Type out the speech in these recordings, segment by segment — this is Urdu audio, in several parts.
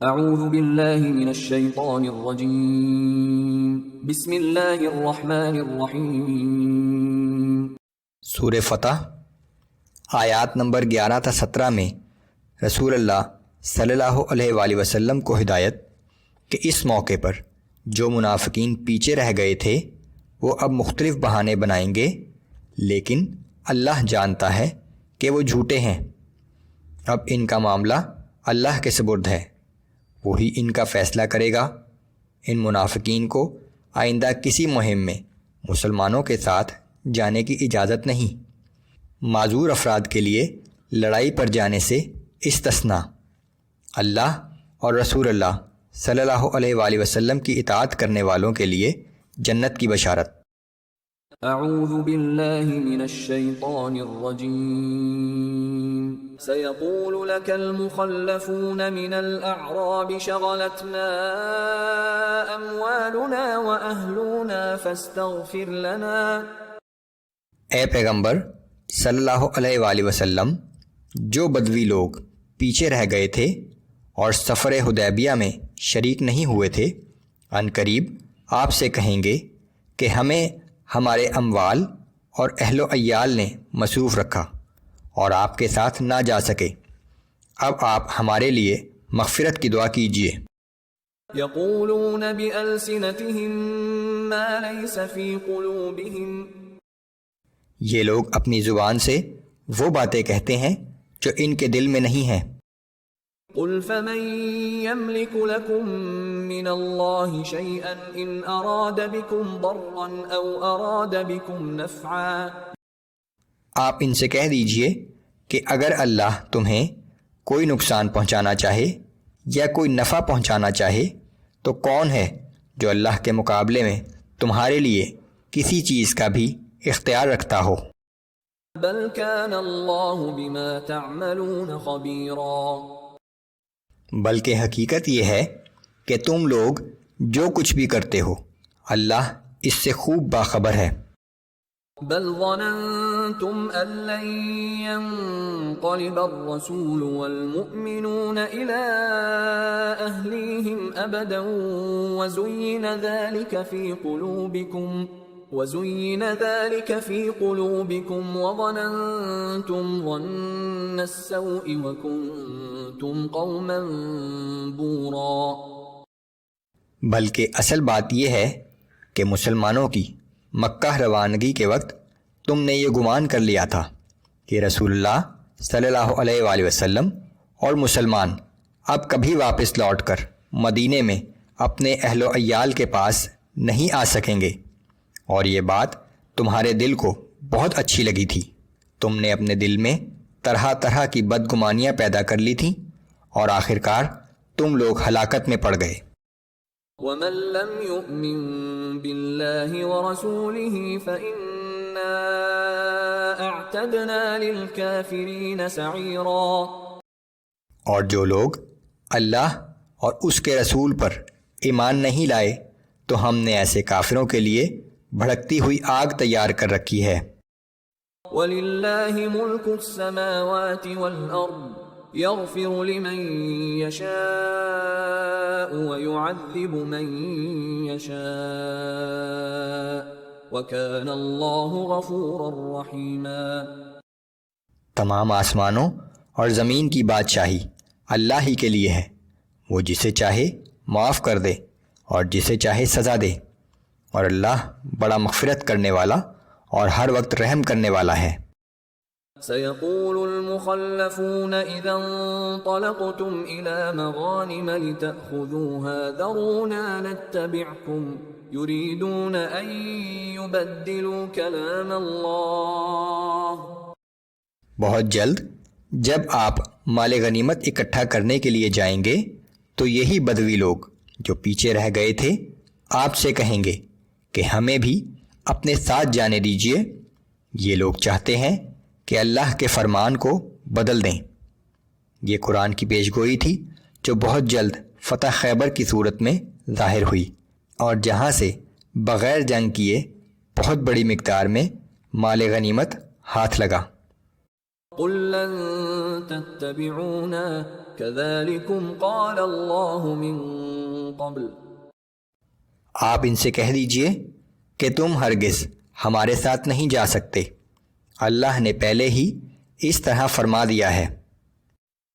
اعوذ باللہ من الشیطان الرجیم بسم اللہ الرحمن الرحیم۔ سورہ فتح آیات نمبر 11 تا 17 میں رسول اللہ صلی اللہ علیہ وآلہ وسلم کو ہدایت کہ اس موقع پر جو منافقین پیچھے رہ گئے تھے وہ اب مختلف بہانے بنائیں گے، لیکن اللہ جانتا ہے کہ وہ جھوٹے ہیں۔ اب ان کا معاملہ اللہ کے سپرد ہے، وہی ان کا فیصلہ کرے گا۔ ان منافقین کو آئندہ کسی مہم میں مسلمانوں کے ساتھ جانے کی اجازت نہیں، معذور افراد کے لیے لڑائی پر جانے سے استثناء۔ اللہ اور رسول اللہ صلی اللہ علیہ وآلہ وسلم کی اطاعت کرنے والوں کے لیے جنت کی بشارت۔ اعوذ باللہ من الشیطان الرجیم۔ سیقول لك المخلفون من الاعراب شغلتنا اموالنا واہلنا فاستغفر لنا۔ اے پیغمبر صلی اللہ علیہ وآلہ وسلم، جو بدوی لوگ پیچھے رہ گئے تھے اور سفر حدیبیہ میں شریک نہیں ہوئے تھے، عن قریب آپ سے کہیں گے کہ ہمیں ہمارے اموال اور اہل و عیال نے مصروف رکھا اور آپ کے ساتھ نہ جا سکے، اب آپ ہمارے لیے مغفرت کی دعا کیجیے۔ یقولون بألسنتهم ما لیس فی قلوبهم۔ یہ لوگ اپنی زبان سے وہ باتیں کہتے ہیں جو ان کے دل میں نہیں ہیں۔ قل فمن يملك لكم من الله شيئا ان اراد بكم ضرا او اراد بكم نفعا۔ آپ ان سے کہہ دیجئے کہ اگر اللہ تمہیں کوئی نقصان پہنچانا چاہے یا کوئی نفع پہنچانا چاہے تو کون ہے جو اللہ کے مقابلے میں تمہارے لیے کسی چیز کا بھی اختیار رکھتا ہو؟ بل كان اللہ بما تعملون خبیرا۔ بلکہ حقیقت یہ ہے کہ تم لوگ جو کچھ بھی کرتے ہو اللہ اس سے خوب باخبر ہے۔ بل ظننتم ان لن ينقلب الرسول والمؤمنون الى اهليهم ابدا وزين ذلك في قلوبكم وظننتم ظن السوء وكنتم قوما بورا۔ بلکہ اصل بات یہ ہے کہ مسلمانوں کی مکہ روانگی کے وقت تم نے یہ گمان کر لیا تھا کہ رسول اللہ صلی اللہ علیہ وآلہ وسلم اور مسلمان اب کبھی واپس لوٹ کر مدینے میں اپنے اہل و عیال کے پاس نہیں آ سکیں گے، اور یہ بات تمہارے دل کو بہت اچھی لگی تھی۔ تم نے اپنے دل میں طرح طرح کی بدگمانیاں پیدا کر لی تھیں اور آخرکار تم لوگ ہلاکت میں پڑ گئے۔ ومن لم يؤمن بالله ورسوله فإنا اعتدنا للكافرين سعيرا۔ اور جو لوگ اللہ اور اس کے رسول پر ایمان نہیں لائے تو ہم نے ایسے کافروں کے لیے بھڑکتی ہوئی آگ تیار کر رکھی ہے۔ وَلِلَّهِ مُلْكُ السَّمَاوَاتِ وَالْأَرْضِ يَغْفِرُ لِمَن يَشَاءُ وَيُعَذِّبُ مَن يَشَاءُ وَكَانَ اللَّهُ غَفُورًا رَّحِيمًا۔ تمام آسمانوں اور زمین کی بادشاہی اللہ ہی کے لیے ہے، وہ جسے چاہے معاف کر دے اور جسے چاہے سزا دے، اور اللہ بڑا مغفرت کرنے والا اور ہر وقت رحم کرنے والا ہے۔ سيقول المخلفون إذا انطلقتم إلى مغانم لتأخذوها ذرونا نتبعكم يريدون أن يبدلوا كلام الله۔ بہت جلد جب آپ مال غنیمت اکٹھا کرنے کے لیے جائیں گے تو یہی بدوی لوگ جو پیچھے رہ گئے تھے آپ سے کہیں گے کہ ہمیں بھی اپنے ساتھ جانے دیجیے۔ یہ لوگ چاہتے ہیں کہ اللہ کے فرمان کو بدل دیں۔ یہ قرآن کی پیش گوئی تھی جو بہت جلد فتح خیبر کی صورت میں ظاہر ہوئی، اور جہاں سے بغیر جنگ کیے بہت بڑی مقدار میں مال غنیمت ہاتھ لگا۔ قل لن تتبعونا كذلكم قال الله من قبل. آپ ان سے کہہ دیجئے کہ تم ہرگز ہمارے ساتھ نہیں جا سکتے، اللہ نے پہلے ہی اس طرح فرما دیا ہے۔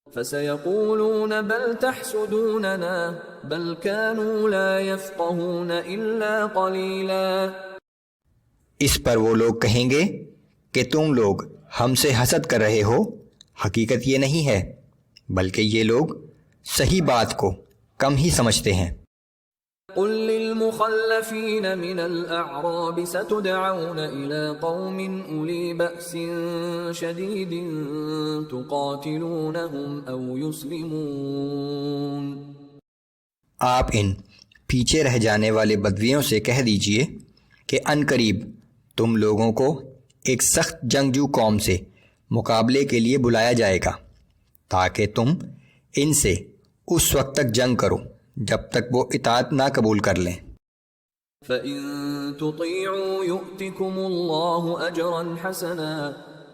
فسيقولون بل تحسدوننا بل كانوا لا يفقهون الا قليلا. اس پر وہ لوگ کہیں گے کہ تم لوگ ہم سے حسد کر رہے ہو، حقیقت یہ نہیں ہے بلکہ یہ لوگ صحیح بات کو کم ہی سمجھتے ہیں۔ قل للمخلفين من الأعراب ستدعون إلى قوم أولي بأس شديد تقاتلونهم أو يسلمون. آپ ان پیچھے رہ جانے والے بدویوں سے کہہ دیجئے کہ ان قریب تم لوگوں کو ایک سخت جنگجو قوم سے مقابلے کے لیے بلایا جائے گا تاکہ تم ان سے اس وقت تک جنگ کرو جب تک وہ اطاعت نہ قبول کر لیں۔ فَإِن تُطِيعُوا يُؤْتِكُمُ اللَّهُ أَجْرًا حَسَنًا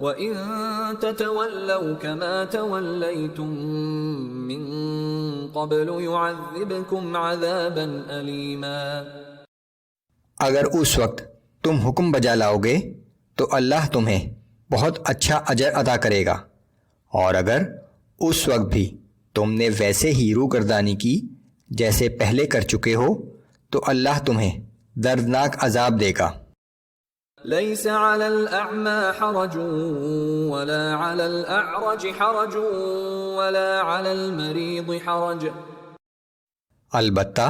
وَإِن تَتَوَلَّوْا كَمَا تَوَلَّيْتُم مِّن قَبْلُ يُعَذِّبْكُمْ عَذَابًا أَلِيمًا. اگر اس وقت تم حکم بجا لاؤ گے تو اللہ تمہیں بہت اچھا اجر عطا کرے گا، اور اگر اس وقت بھی تم نے ویسے ہی روگردانی کی جیسے پہلے کر چکے ہو تو اللہ تمہیں دردناک عذاب دے گا۔ ليس على الأعمى حرج ولا على الأعرج حرج ولا على المريض حرج. البتہ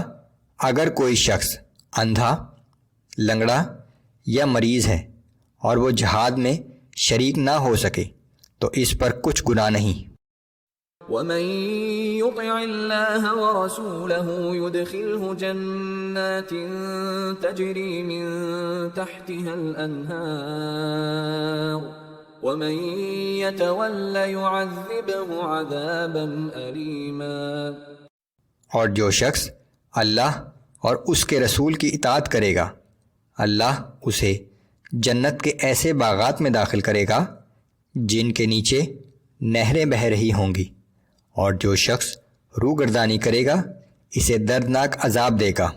اگر کوئی شخص اندھا، لنگڑا یا مریض ہے اور وہ جہاد میں شریک نہ ہو سکے تو اس پر کچھ گناہ نہیں۔ وَمَن يُطِعِ اللَّهَ وَرَسُولَهُ يُدْخِلْهُ جَنَّاتٍ تَجْرِي مِن تَحْتِهَا الْأَنْهَارُ وَمَن يَتَوَلَّ يُعَذِّبْهُ عَذَابًا أَلِيمًا. اور جو شخص اللہ اور اس کے رسول کی اطاعت کرے گا، اللہ اسے جنت کے ایسے باغات میں داخل کرے گا جن کے نیچے نہریں بہہ رہی ہوں گی، اور جو شخص روگردانی کرے گا اسے دردناک عذاب دے گا۔